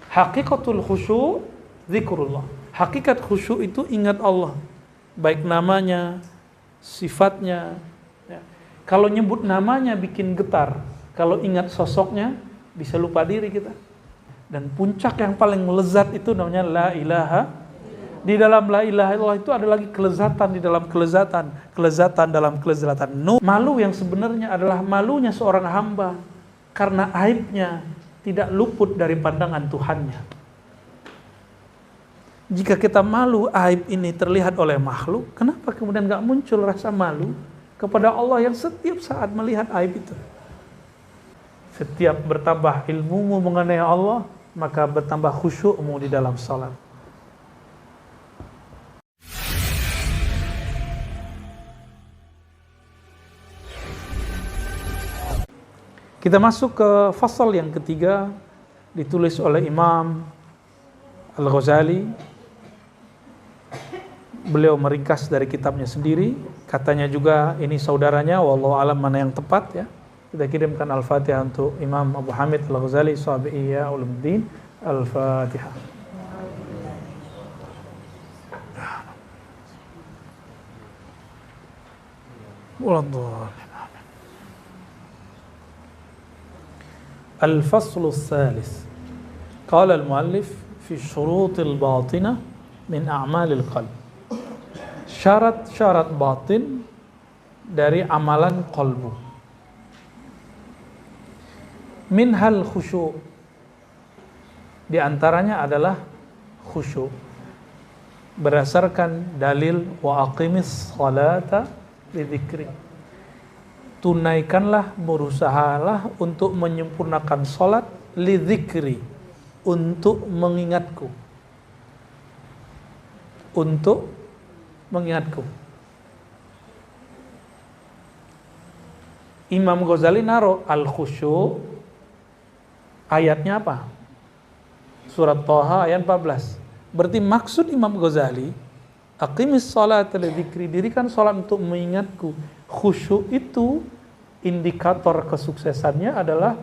Hakikatul khusyuk zikrullah. Hakikat khusyuk itu ingat Allah, baik namanya, sifatnya. Ya. Kalau nyebut namanya bikin getar, kalau ingat sosoknya bisa lupa diri kita. Dan puncak yang paling lezat itu namanya la ilaha. Di dalam la ilaha illallah itu ada lagi kelezatan di dalam kelezatan, kelezatan dalam kelezatan. Malu yang sebenarnya adalah malunya seorang hamba karena aibnya tidak luput dari pandangan Tuhannya. Jika kita malu aib ini terlihat oleh makhluk, kenapa kemudian gak muncul rasa malu kepada Allah yang setiap saat melihat aib itu? Setiap bertambah ilmumu mengenai Allah, maka bertambah khusyukmu di dalam salat. Kita masuk ke fasal yang ketiga, ditulis oleh Imam Al-Ghazali. Beliau meringkas dari kitabnya sendiri. Katanya juga ini saudaranya, wallahu alam mana yang tepat ya. Kita kirimkan Al-Fatihah untuk Imam Abu Hamid Al-Ghazali Sahabi Ihya Ulumuddin. Al-Fatihah. Wallahu الفصل الثالث قال المؤلف في الشروط الباطنة من أعمال القلب. Syarat-syarat batin dari amalan qalbu. Minhal khusyuk. Di antaranya adalah khusyuk. Berdasarkan dalil wa aqimis salata lidzikri. Tunaikanlah, berusahalah untuk menyempurnakan salat lidzikri, untuk mengingatku. Untuk mengingatku. Imam Ghazali naruh al-khusyuk ayatnya apa? Surat Thaha ayat 14. Berarti maksud Imam Ghazali, aqimis salata lidzikri, dirikan salat untuk mengingatku. Khusyuk itu indikator kesuksesannya adalah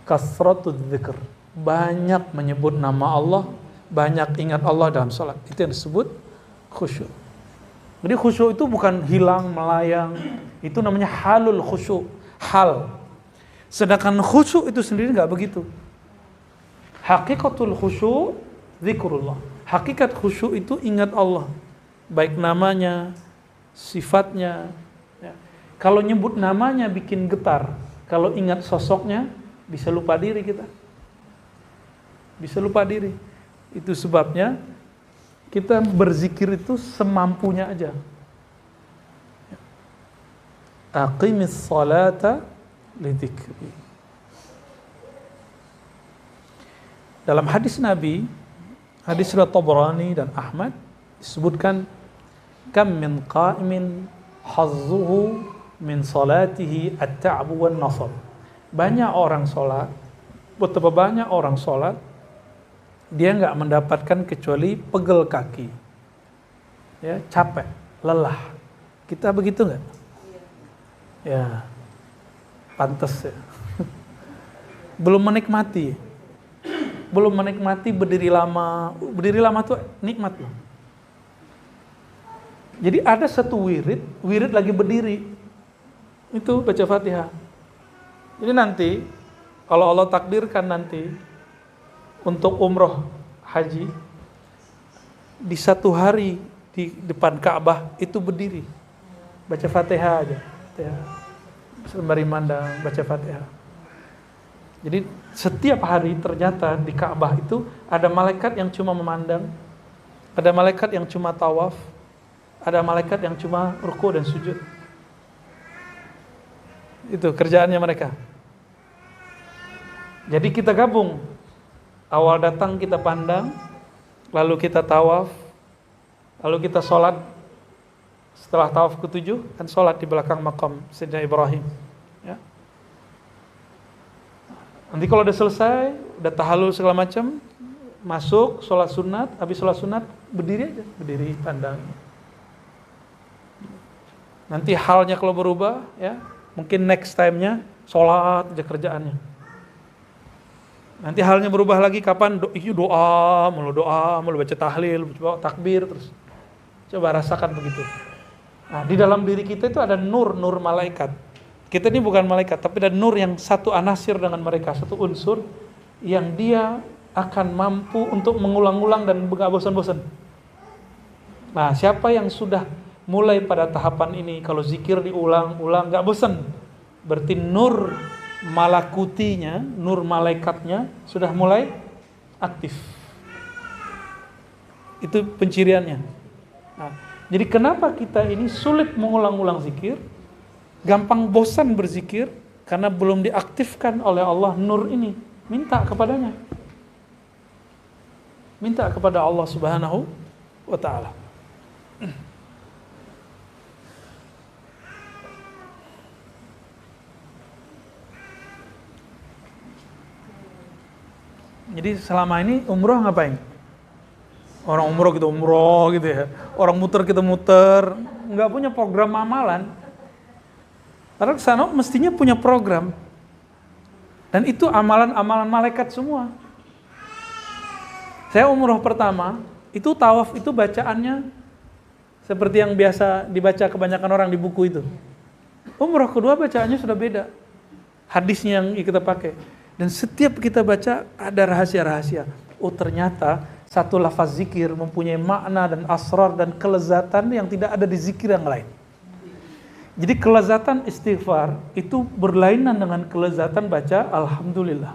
kasratul dzikr, banyak menyebut nama Allah, banyak ingat Allah dalam salat. Itu yang disebut khusyuk. Jadi khusyuk itu bukan hilang, melayang, itu namanya halul khusyuk, hal. Sedangkan khusyuk itu sendiri enggak begitu. Hakikatul khusyuk zikrullah. Hakikat khusyuk itu ingat Allah, baik namanya, sifatnya. Ya. Kalau nyebut namanya bikin getar, kalau ingat sosoknya bisa lupa diri kita. Bisa lupa diri. Itu sebabnya kita berzikir itu semampunya aja. Aqimis salata lidzikri. Dalam hadis Nabi, hadis riwayat Tabrani dan Ahmad, disebutkan kam min qa'imin hazzuhu min salatihi at-ta'bu wan nasab. Banyak orang salat, betapa banyak orang salat dia enggak mendapatkan kecuali pegel kaki. Ya, capek, lelah. Kita begitu enggak? Ya. Pantas ya. Belum menikmati. Belum menikmati berdiri lama. Berdiri lama tuh nikmat loh. Jadi ada satu wirid lagi berdiri. Itu baca Fatihah. Jadi nanti kalau Allah takdirkan nanti untuk umroh haji, di satu hari di depan Ka'bah itu berdiri. Baca Fatihah aja. Ya. Sembari mandang baca Fatihah. Jadi setiap hari ternyata di Ka'bah itu ada malaikat yang cuma memandang, ada malaikat yang cuma tawaf, ada malaikat yang cuma ruku dan sujud. Itu kerjaannya mereka. Jadi kita gabung. Awal datang kita pandang, lalu kita tawaf, lalu kita sholat. Setelah tawaf ke-7 kan sholat di belakang makam Sayyidina Ibrahim. Ya. Nanti kalau udah selesai, udah tahallul segala macam, masuk sholat sunat, habis sholat sunat berdiri aja, berdiri pandang. Nanti halnya kalau berubah, ya mungkin next time-nya sholat aja kerjaannya. Nanti halnya berubah lagi kapan? Doa mulu baca tahlil, baca takbir terus. Coba rasakan begitu. Nah, di dalam diri kita itu ada nur malaikat. Kita ini bukan malaikat, tapi ada nur yang satu anasir dengan mereka, satu unsur yang dia akan mampu untuk mengulang-ulang dan enggak bosan-bosan. Nah, siapa yang sudah mulai pada tahapan ini, kalau zikir diulang-ulang enggak bosan, berarti nur malakutinya, nur malaikatnya sudah mulai aktif. Itu penciriannya. Nah, jadi kenapa kita ini sulit mengulang-ulang zikir, gampang bosan berzikir, karena belum diaktifkan oleh Allah nur ini. Minta kepadanya. Minta kepada Allah Subhanahu wa ta'ala. Jadi selama ini umroh ngapain? Orang umroh gitu ya. Orang muter kita muter, nggak punya program amalan. Padahal kesana mestinya punya program. Dan itu amalan-amalan malaikat semua. Saya umroh pertama, itu tawaf itu bacaannya seperti yang biasa dibaca kebanyakan orang di buku itu. Umroh kedua bacaannya sudah beda. Hadisnya yang kita pakai. Dan setiap kita baca ada rahasia-rahasia. Oh ternyata satu lafaz zikir mempunyai makna dan asrar dan kelezatan yang tidak ada di zikir yang lain. Jadi kelezatan istighfar itu berlainan dengan kelezatan baca alhamdulillah.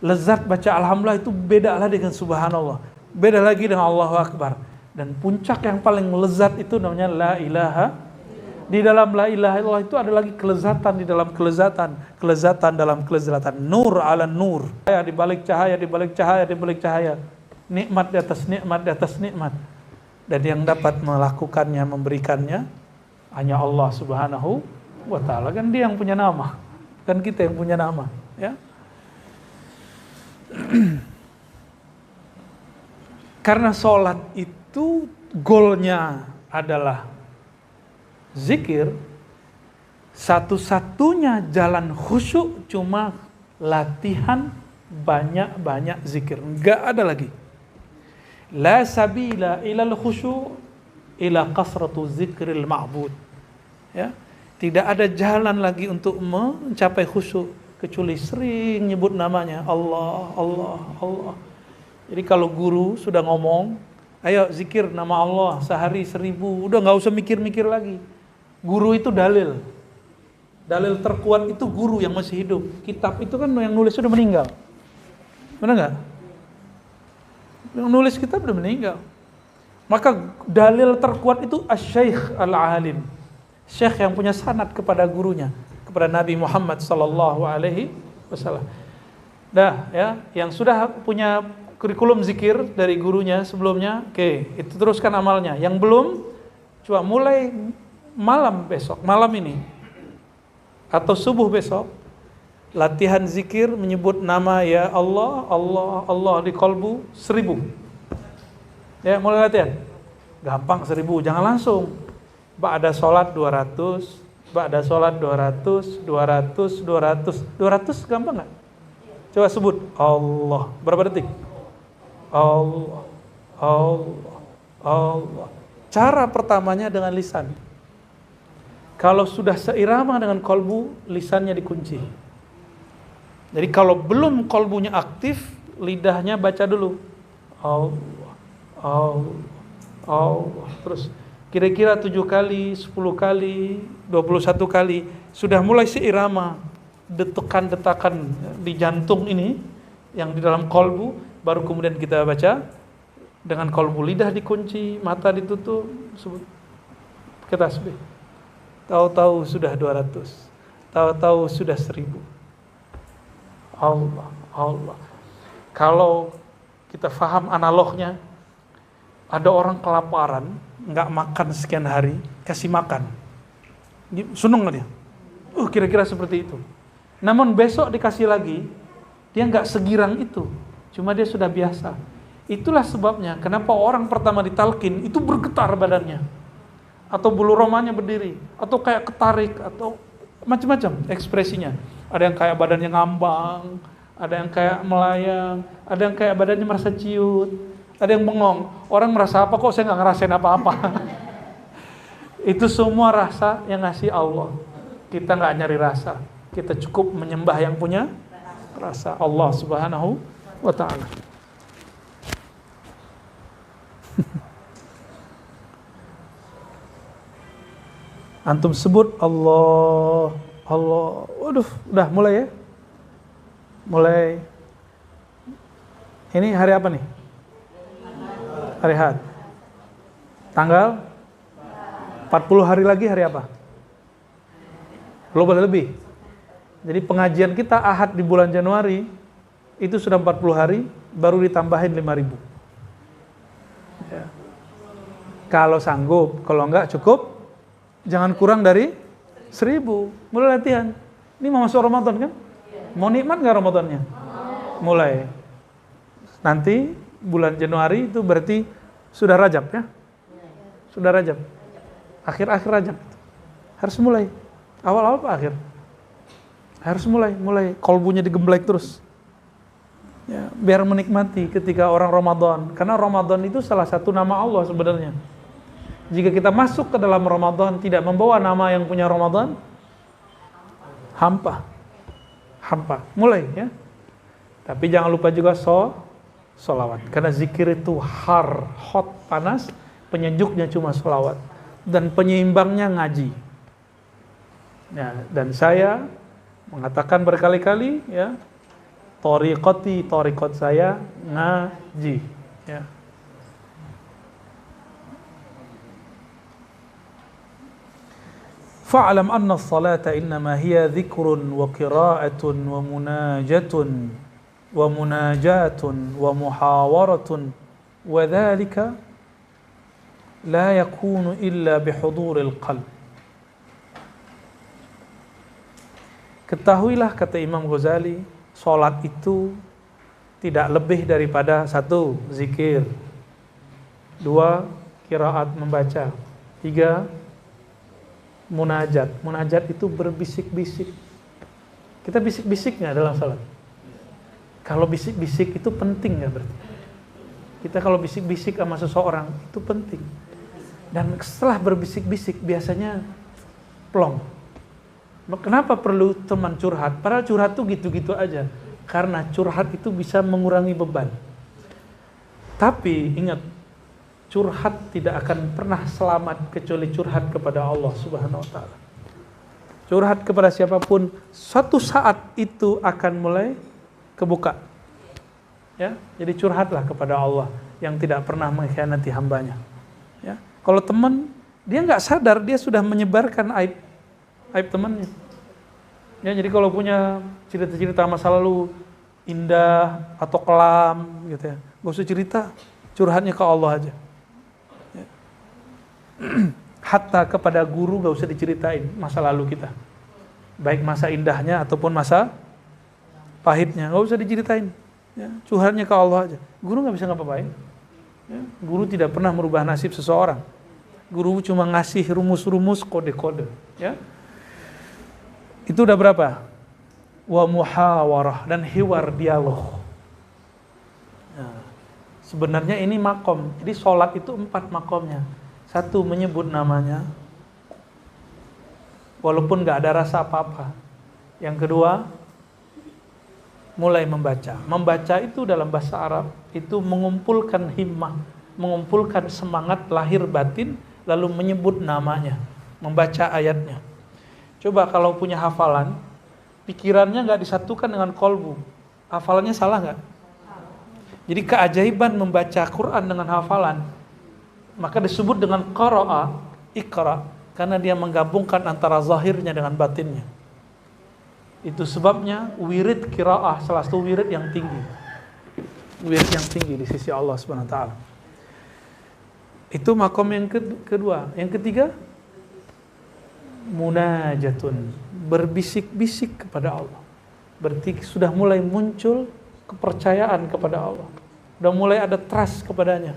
Lezat baca alhamdulillah itu beda lah dengan subhanallah. Beda lagi dengan Allahu Akbar. Dan puncak yang paling lezat itu namanya la ilaha. Di dalam la ilaha illallah itu ada lagi kelezatan di dalam kelezatan, kelezatan dalam kelezatan, nur ala nur, cahaya di balik cahaya, di balik cahaya, di balik cahaya, nikmat di atas nikmat, di atas nikmat. Dan yang dapat melakukannya, memberikannya hanya Allah Subhanahu wa ta'ala. Kan dia yang punya nama, kan kita yang punya nama, ya. Karena sholat itu goalnya adalah zikir, satu-satunya jalan khusyuk cuma latihan banyak-banyak zikir. Enggak ada lagi. La sabila ilal khusyuk ila kasratu zikril ma'bud. Ya, tidak ada jalan lagi untuk mencapai khusyuk kecuali sering nyebut namanya Allah, Allah, Allah. Jadi kalau guru sudah ngomong, ayo zikir nama Allah sehari 1000, udah nggak usah mikir-mikir lagi. Guru itu dalil. Dalil terkuat itu guru yang masih hidup. Kitab itu kan yang nulis sudah meninggal. Benar nggak? Yang nulis kitab sudah meninggal. Maka dalil terkuat itu asy-syaikh al-alim. Syekh yang punya sanad kepada gurunya, kepada Nabi Muhammad sallallahu alaihi wasallam. Dah ya, yang sudah punya kurikulum zikir dari gurunya sebelumnya, oke, itu teruskan amalnya. Yang belum, coba mulai malam besok, malam ini atau subuh besok, latihan zikir menyebut nama ya Allah, Allah, Allah di kolbu 1000. Ya, mulai latihan. Gampang 1000, jangan langsung. Ba'da sholat 200, ba'da sholat 200, 200, 200, 200 gampang nggak? Coba sebut Allah. Berapa detik? Allah, Allah, Allah. Cara pertamanya dengan lisan. Kalau sudah seirama dengan kolbu, lisannya dikunci. Jadi kalau belum kolbunya aktif, lidahnya baca dulu. Allah, Allah, Allah. Terus kira-kira 7 kali, 10 kali, 21 kali. Sudah mulai seirama detakan-detakan di jantung ini, yang di dalam kolbu, baru kemudian kita baca dengan kolbu, lidah dikunci, mata ditutup, kita tasbih. Tahu-tahu sudah 200, tahu-tahu sudah 1000. Allah, Allah. Kalau kita faham analognya, ada orang kelaparan, nggak makan sekian hari, kasih makan, seneng nggak dia? Kira-kira seperti itu. Namun besok dikasih lagi, dia nggak segirang itu, cuma dia sudah biasa. Itulah sebabnya kenapa orang pertama ditalkin itu bergetar badannya, atau bulu romanya berdiri, atau kayak ketarik, atau macam-macam ekspresinya. Ada yang kayak badannya ngambang, ada yang kayak melayang, ada yang kayak badannya merasa ciut, ada yang bengong. Orang merasa apa kok saya nggak ngerasain apa-apa. Itu semua rasa yang ngasih Allah. Kita nggak nyari rasa, kita cukup menyembah yang punya rasa, Allah Subhanahu wa ta'ala. Antum sebut Allah, Allah. Waduh, udah mulai ya? Mulai. Ini hari apa nih? Hari Ahad. Tanggal 40 hari lagi hari apa? Belum boleh lebih. Jadi pengajian kita Ahad di bulan Januari itu sudah 40 hari, baru ditambahin 5.000. Ya. Kalau sanggup, kalau enggak cukup, jangan kurang dari 1.000. Mulai latihan. Ini mau masuk Ramadan kan? Mau nikmat nggak Ramadannya? Mulai. Nanti bulan Januari itu berarti sudah Rajab ya? Sudah Rajab. Akhir-akhir Rajab. Harus mulai. Awal-awal apa akhir? Harus mulai kolbunya digembleng terus. Ya, biar menikmati ketika orang Ramadan. Karena Ramadan itu salah satu nama Allah sebenarnya. Jika kita masuk ke dalam Ramadan tidak membawa nama yang punya Ramadan, hampa. Mulai ya. Tapi jangan lupa juga sholawat. Karena zikir itu hot, panas, penyejuknya cuma sholawat. Dan penyeimbangnya ngaji. Ya, dan saya mengatakan berkali-kali ya, thariqat saya ngaji ya. Fa'lam anna as-salata innama hiya dhikrun wa qira'atun wa munajatun wa muhawaratun wa dhalika la yakunu illa bihuduril qalb. Ketahuilah, kata Imam Ghazali, salat itu tidak lebih daripada 1. Zikir, 2. Qiraat membaca, 3. Munajat. Munajat itu berbisik-bisik. Kita bisik-bisik nggak dalam salat? Kalau bisik-bisik itu penting nggak berarti? Kita kalau bisik-bisik sama seseorang itu penting. Dan setelah berbisik-bisik biasanya plong. Kenapa perlu teman curhat? Padahal curhat tuh gitu-gitu aja. Karena curhat itu bisa mengurangi beban. Tapi ingat, curhat tidak akan pernah selamat kecuali curhat kepada Allah Subhanahu wa ta'ala. Curhat kepada siapapun, suatu saat itu akan mulai kebuka. Ya, jadi curhatlah kepada Allah yang tidak pernah mengkhianati hambanya. Ya, kalau teman dia nggak sadar dia sudah menyebarkan aib temannya. Ya, jadi kalau punya cerita-cerita masa lalu indah atau kelam gitu ya, nggak usah cerita, curhatnya ke Allah aja. Ya. Hatta kepada guru nggak usah diceritain masa lalu kita, baik masa indahnya ataupun masa pahitnya, nggak usah diceritain. Ya, curhatnya ke Allah aja. Guru nggak bisa ngapa-ngapain. Ya, guru tidak pernah merubah nasib seseorang. Guru cuma ngasih rumus-rumus, kode-kode. Ya. Itu udah berapa? Wa muhawarah, dan hiwar, dialog. Nah, sebenarnya ini makom. Jadi sholat itu 4 makomnya. 1, menyebut namanya, walaupun gak ada rasa apa-apa. Yang kedua, mulai membaca. Membaca itu dalam bahasa Arab itu mengumpulkan himmah, mengumpulkan semangat lahir batin, lalu menyebut namanya, membaca ayatnya. Coba kalau punya hafalan, pikirannya nggak disatukan dengan kolbu, hafalannya salah nggak? Jadi keajaiban membaca Quran dengan hafalan, maka disebut dengan qara'a, iqra, karena dia menggabungkan antara zahirnya dengan batinnya. Itu sebabnya wirid qiraah salah satu wirid yang tinggi. Wirid yang tinggi di sisi Allah Subhanahu wa taala. Itu makom yang kedua. Yang ketiga, munajatun, berbisik-bisik kepada Allah. Berarti sudah mulai muncul kepercayaan kepada Allah. Sudah mulai ada trust kepadanya.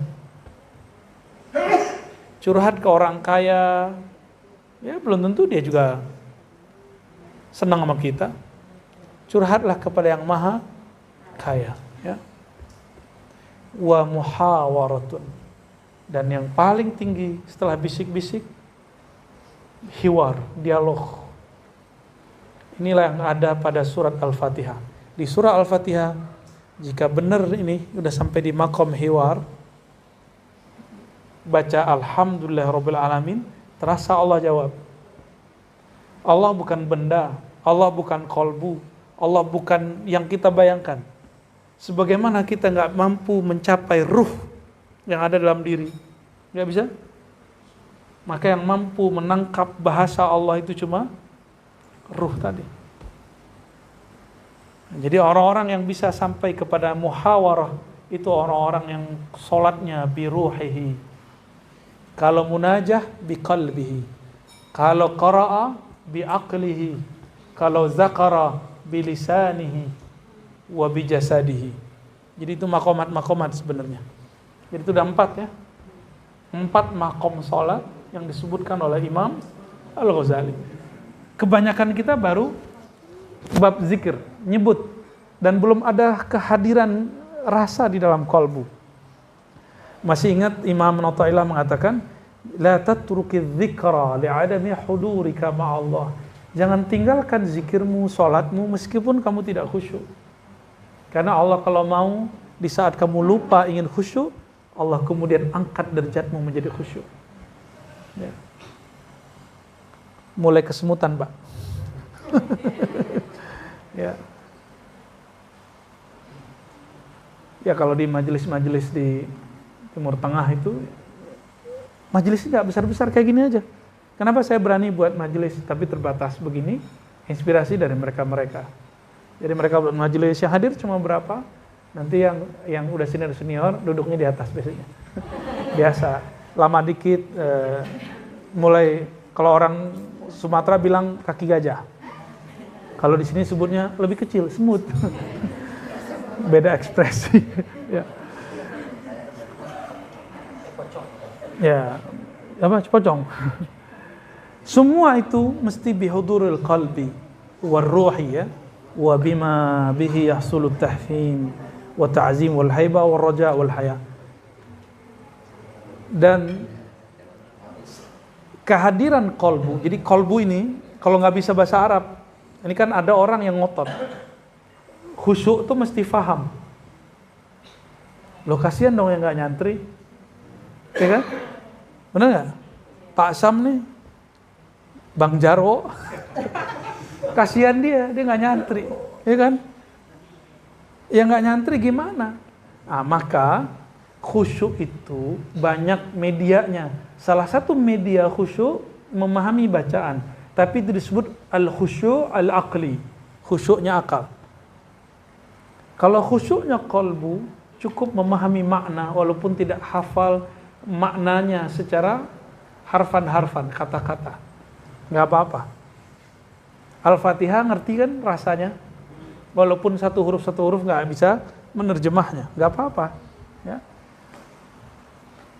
Curhat ke orang kaya, ya belum tentu dia juga senang sama kita. Curhatlah kepada yang maha kaya, ya. Wa muhawaratun, dan yang paling tinggi setelah bisik-bisik, hiwar, dialog. Inilah yang ada pada surat Al-Fatihah. Di surah Al-Fatihah, jika benar ini udah sampai di makom hiwar, baca Alhamdulillahirabbil alamin, terasa Allah jawab. Allah bukan benda, Allah bukan kolbu, Allah bukan yang kita bayangkan. Sebagaimana kita nggak mampu mencapai ruh yang ada dalam diri, nggak bisa. Maka yang mampu menangkap bahasa Allah itu cuma ruh tadi. Jadi orang-orang yang bisa sampai kepada muhawarah itu orang-orang yang sholatnya biruhihi. Kalau munajah biqalbihi. Kalau qara'a biaqlihi. Kalau zakara bilisanihi wa bijasadihi. Jadi itu makomat-makomat sebenarnya. Jadi itu udah 4 ya. 4 makom sholat yang disebutkan oleh Imam Al-Ghazali. Kebanyakan kita baru bab zikir, nyebut, dan belum ada kehadiran rasa di dalam kolbu. Masih ingat Imam Nawawi mengatakan, la tatruki dzikra li'adami hudurika ma'allah. Jangan tinggalkan zikirmu, salatmu meskipun kamu tidak khusyuk. Karena Allah kalau mau di saat kamu lupa ingin khusyuk, Allah kemudian angkat derajatmu menjadi khusyuk. Ya. Mulai kesemutan, Pak. Ya. Ya kalau di majelis-majelis di Timur Tengah itu majelisnya nggak besar-besar kayak gini aja. Kenapa saya berani buat majelis tapi terbatas begini? Inspirasi dari mereka-mereka. Jadi mereka buat majelis yang hadir cuma berapa? Nanti yang udah senior duduknya di atas biasanya. Biasa. Lama dikit mulai kalau orang Sumatera bilang kaki gajah. Kalau di sini sebutnya lebih kecil, semut. Beda ekspresi. Ya. Ya, apa pocong. Semua itu mesti bihuduril qalbi war ruhi, ya, wa bima bihi yahsulut tahfim wa ta'zim wal haiba wal raja wal haya. Dan kehadiran kolbu. Jadi kolbu ini kalau nggak bisa bahasa Arab, ini kan ada orang yang ngotot. Khusyuk tuh mesti faham. Loh kasihan dong yang nggak nyantri, ya kan? Benar nggak? Pak Sam nih, Bang Jarwo, kasihan dia nggak nyantri, ya kan? Yang nggak nyantri gimana? Nah, maka khusyuk itu banyak medianya. Salah satu media khusyuk memahami bacaan, tapi itu disebut al-khusyuk al-aqli, khusyuknya akal. Kalau khusyuknya qalbu, cukup memahami makna walaupun tidak hafal maknanya secara harfan-harfan, kata-kata. Nggak apa-apa. Al-Fatihah ngerti kan rasanya? Walaupun satu huruf nggak bisa menerjemahnya, nggak apa-apa. Ya.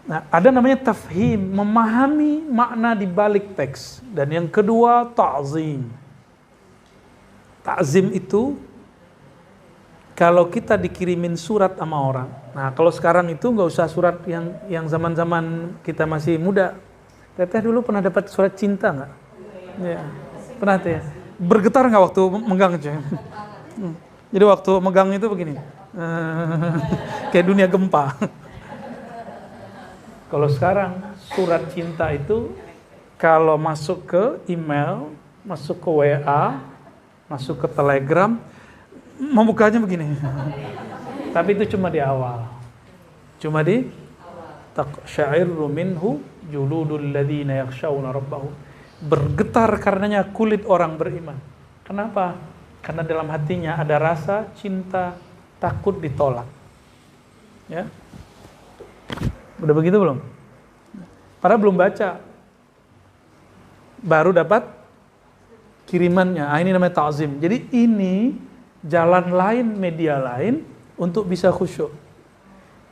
Nah, ada namanya tafhim, memahami makna di balik teks. Dan yang kedua, ta'zim. Ta'zim itu kalau kita dikirimin surat sama orang. Nah, kalau sekarang itu nggak usah surat yang zaman-zaman kita masih muda. Teteh dulu pernah dapat surat cinta nggak? Ya, pernah tuh ya. Bergetar nggak waktu megang aja? Jadi waktu megang itu begini, kayak dunia gempa. Kalau sekarang surat cinta itu kalau masuk ke email, masuk ke WA, masuk ke Telegram, membukanya begini. Tapi itu cuma di awal. Cuma di taqsya'irru minhu juludul ladzina yakhshawna rabbahum. Bergetar karenanya kulit orang beriman. Kenapa? Karena dalam hatinya ada rasa cinta, takut ditolak. Ya. Udah begitu belum? Padahal belum baca. Baru dapat kirimannya. Ah, ini namanya ta'zim. Jadi ini jalan lain, media lain untuk bisa khusyuk.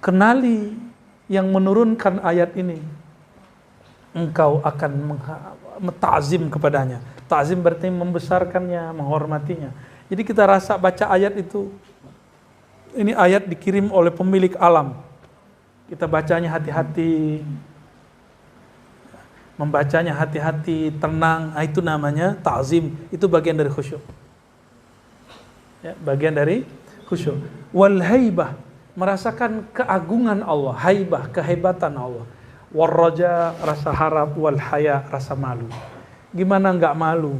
Kenali yang menurunkan ayat ini. Engkau akan ta'zim kepadanya. Ta'zim berarti membesarkannya, menghormatinya. Jadi kita rasa baca ayat itu Ini ayat dikirim oleh pemilik alam. Kita bacanya hati-hati, membacanya hati-hati, tenang. Itu namanya ta'zim. Itu bagian dari khusyuk. Ya, bagian dari khusyuk. Wal haibah, merasakan keagungan Allah. Haibah, kehebatan Allah. Wal raja, rasa harap. Wal haya, rasa malu. Gimana enggak malu?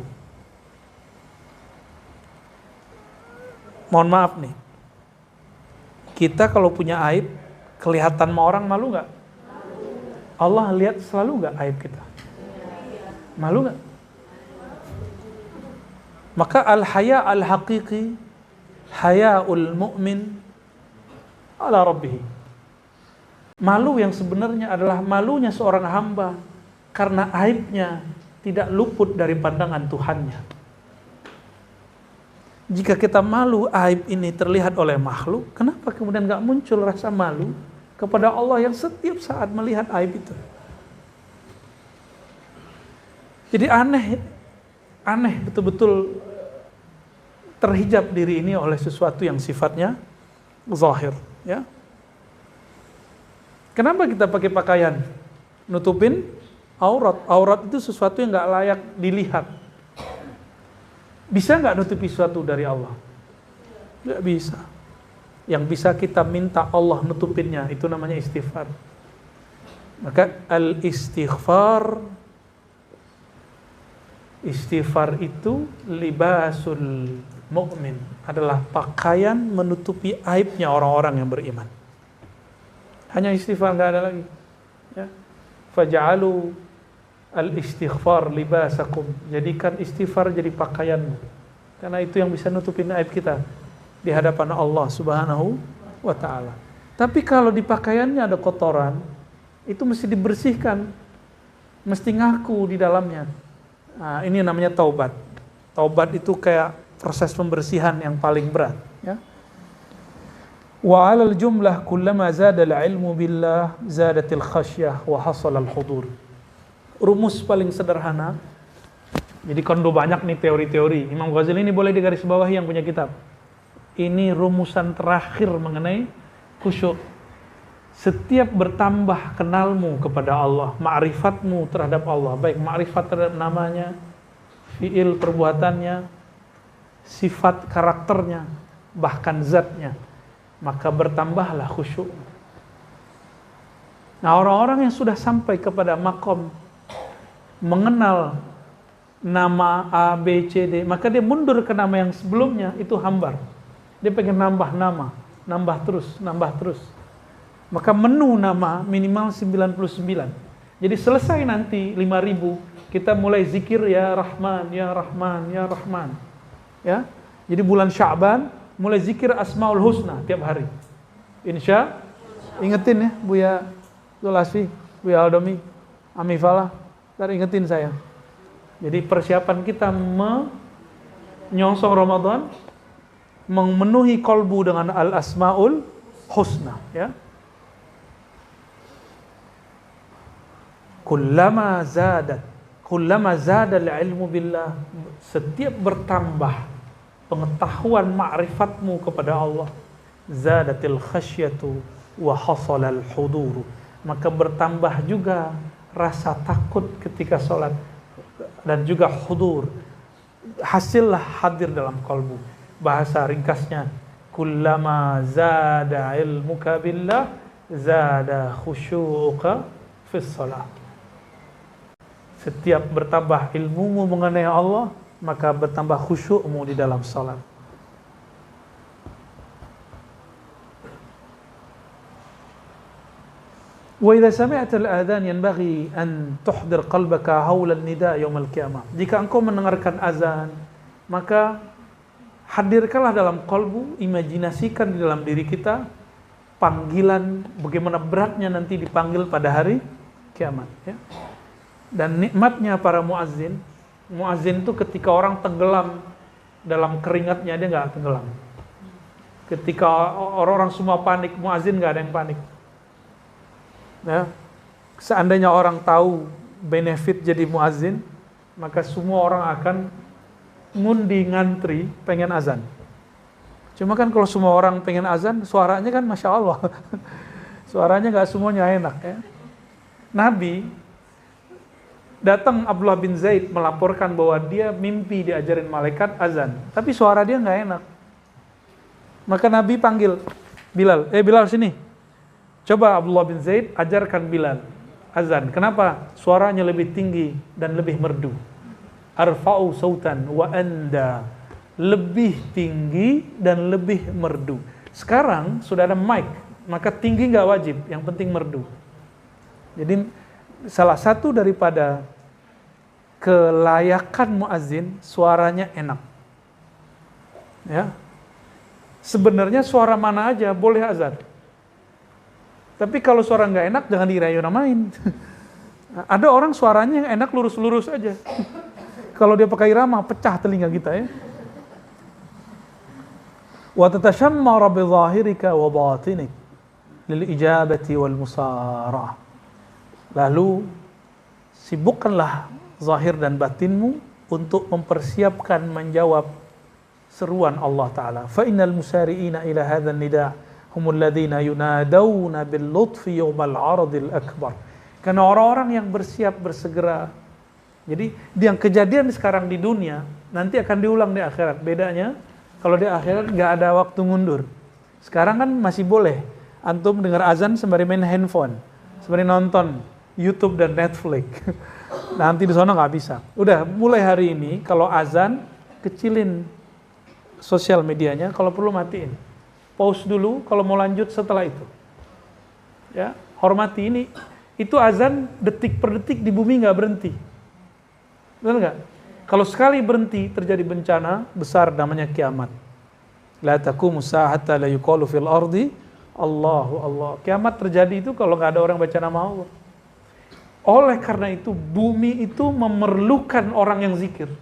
Mohon maaf nih, kita kalau punya aib, kelihatan sama orang malu nggak? Allah lihat selalu nggak aib kita? Malu nggak? Maka al-haya al-haqiqi, hayaul mu'min ala rabbih. Malu yang sebenarnya adalah malunya seorang hamba karena aibnya tidak luput dari pandangan Tuhannya. Jika kita malu aib ini terlihat oleh makhluk, kenapa kemudian gak muncul rasa malu kepada Allah yang setiap saat melihat aib itu? Jadi aneh betul-betul terhijab diri ini oleh sesuatu yang sifatnya zahir, ya. Kenapa kita pakai pakaian? Nutupin aurat. Aurat itu sesuatu yang gak layak dilihat. Bisa nggak nutupi sesuatu dari Allah? Nggak bisa. Yang bisa kita minta Allah nutupinnya, itu namanya istighfar. Maka al-istighfar, istighfar itu libasul mu'min, adalah pakaian menutupi aibnya orang-orang yang beriman. Hanya istighfar, nggak ada lagi. Ya. Faj'alu al-istighfar libasakum, jadikan istighfar jadi pakaianmu, karena itu yang bisa nutupin aib kita di hadapan Allah Subhanahu wa ta'ala. Tapi kalau di pakaiannya ada kotoran, itu mesti dibersihkan, mesti ngaku di dalamnya. Nah, ini namanya taubat. Taubat itu kayak proses pembersihan yang paling berat, ya. Wa 'alal jumlah kullama zada al-'ilmu billah zadatil khasyah wa hasala al-hudur. Rumus paling sederhana. Jadi kan udah banyak nih teori-teori. Imam Ghazali ini boleh digarisbawahi yang punya kitab. Ini rumusan terakhir mengenai khusyuk. Setiap bertambah kenalmu kepada Allah, ma'rifatmu terhadap Allah, baik ma'rifat terhadap namanya, fi'il perbuatannya, sifat karakternya, bahkan zatnya, maka bertambahlah khusyuk. Nah, orang-orang yang sudah sampai kepada makom mengenal nama A, B, C, D, maka dia mundur ke nama yang sebelumnya, itu hambar. Dia pengen nambah nama, nambah terus. Maka menu nama minimal 99. Jadi selesai nanti 5.000, kita mulai zikir ya Rahman, ya Rahman, ya Rahman. Ya. Jadi bulan Sya'ban mulai zikir Asmaul Husna tiap hari. Insya, ingetin ya Buya Zulasfi, Buya Aldomi, Amifala, ntar ingetin saya. Jadi persiapan kita menyongsong Ramadan, memenuhi kolbu dengan Al-Asmaul Husna, ya. Kullama zadal ilmu billah, setiap bertambah pengetahuan ma'rifatmu kepada Allah, zadatil khasyatu wa hasalal huduru, maka bertambah juga rasa takut ketika sholat dan juga hudur, hasillah hadir dalam kalbu. Bahasa ringkasnya, kullama zada ilmuka billah zada khusyu'uka fis shalah. Setiap bertambah ilmumu mengenai Allah, maka bertambah khusyukmu di dalam salat. Wa idza sami'ta al-adhan yanbaghi an tuhdir qalbaka haula an-nida' yaum al-qiyamah. Jika engkau mendengarkan azan, maka hadirkanlah dalam kalbu, imajinasikan di dalam diri kita panggilan, bagaimana beratnya nanti dipanggil pada hari kiamat, ya. Dan nikmatnya para muazzin itu ketika orang tenggelam dalam keringatnya, dia nggak tenggelam. Ketika orang-orang semua panik, muazzin nggak ada yang panik. Ya. Seandainya orang tahu benefit jadi muazzin, maka semua orang akan ngundi ngantri pengen azan. Cuma kan kalau semua orang pengen azan, suaranya kan Masya Allah. Suaranya nggak semuanya enak ya. Nabi datang Abdullah bin Zaid melaporkan bahwa dia mimpi diajarin malaikat azan, tapi suara dia nggak enak. Maka Nabi panggil Bilal, Bilal sini. Coba Abdullah bin Zaid ajarkan Bilal azan. Kenapa? Suaranya lebih tinggi dan lebih merdu. Arfa'u sautan wa anda. Lebih tinggi dan lebih merdu. Sekarang sudah ada mic, maka tinggi nggak wajib, yang penting merdu. Jadi salah satu daripada kelayakan muazin suaranya enak. Ya. Sebenarnya suara mana aja boleh azan. Tapi kalau suara nggak enak jangan dirayu-ramain. Ada orang suaranya yang enak lurus-lurus aja. Kalau dia pakai irama pecah telinga kita ya. Wa tatashammara bi dhahirika wa batinik lil ijabati wal musara'ah. Lalu sibukkanlah zahir dan batinmu untuk mempersiapkan menjawab seruan Allah Ta'ala. Fa innal musari'ina ila hadzal nida' humul ladzina yunadawna bil lutfi yawmal 'aradil akbar. Karena orang-orang yang bersiap bersegera. Jadi yang kejadian sekarang di dunia nanti akan diulang di akhirat. Bedanya kalau di akhirat nggak ada waktu mundur. Sekarang kan masih boleh antum dengar azan sembari main handphone, sembari nonton YouTube dan Netflix. Nanti di sana nggak bisa. Udah mulai hari ini kalau azan kecilin sosial medianya, kalau perlu matiin. Pause dulu kalau mau lanjut setelah itu. Ya, hormati ini. Itu azan detik per detik di bumi nggak berhenti. Benar nggak? Kalau sekali berhenti terjadi bencana besar namanya kiamat. La taqumu sa'ata la yuqalu fil ardi Allahu Allah. Kiamat terjadi itu kalau nggak ada orang baca nama Allah. Oleh karena itu bumi itu memerlukan orang yang zikir.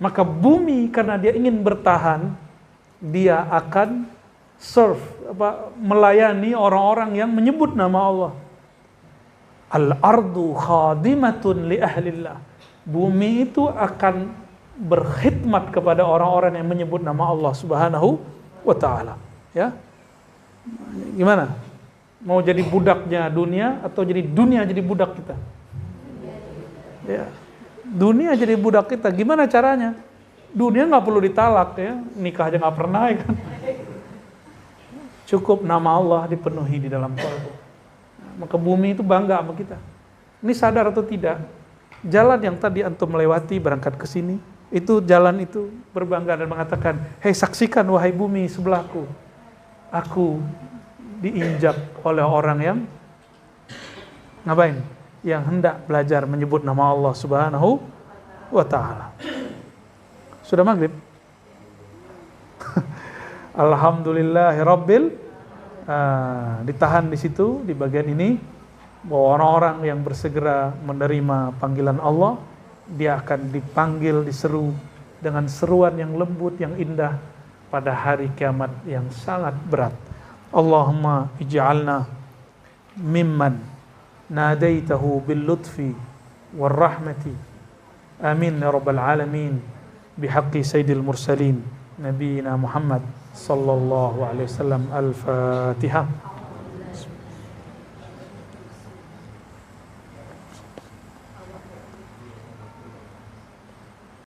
Maka bumi karena dia ingin bertahan, dia akan melayani orang-orang yang menyebut nama Allah. Al-ardu khadimatun li ahlillah. Bumi itu akan berkhidmat kepada orang-orang yang menyebut nama Allah Subhanahu wa ta'ala. Ya. Gimana? Mau jadi budaknya dunia atau jadi dunia jadi budak kita? Ya. Dunia jadi budak kita, gimana caranya? Dunia nggak perlu ditalak ya, nikah aja nggak pernah ya kan? Cukup nama Allah dipenuhi di dalam kalbu. Maka bumi itu bangga sama kita. Ini sadar atau tidak? Jalan yang tadi antum melewati berangkat ke sini, itu jalan itu berbangga dan mengatakan, hei saksikan wahai bumi sebelahku, aku diinjak oleh orang yang ngapain? Yang hendak belajar menyebut nama Allah Subhanahu wa ta'ala. Sudah maghrib? Alhamdulillahirabbil ditahan di situ di bagian ini bahwa orang-orang yang bersegera menerima panggilan Allah dia akan dipanggil, diseru dengan seruan yang lembut, yang indah pada hari kiamat yang sangat berat. Allahumma ij'alna mimman nadaitahu bil lutfi war rahmati amin ya rabbal alamin bihaqqi sayyidil mursalin nabiyina Muhammad sallallahu alaihi wasallam. Al-Fatihah.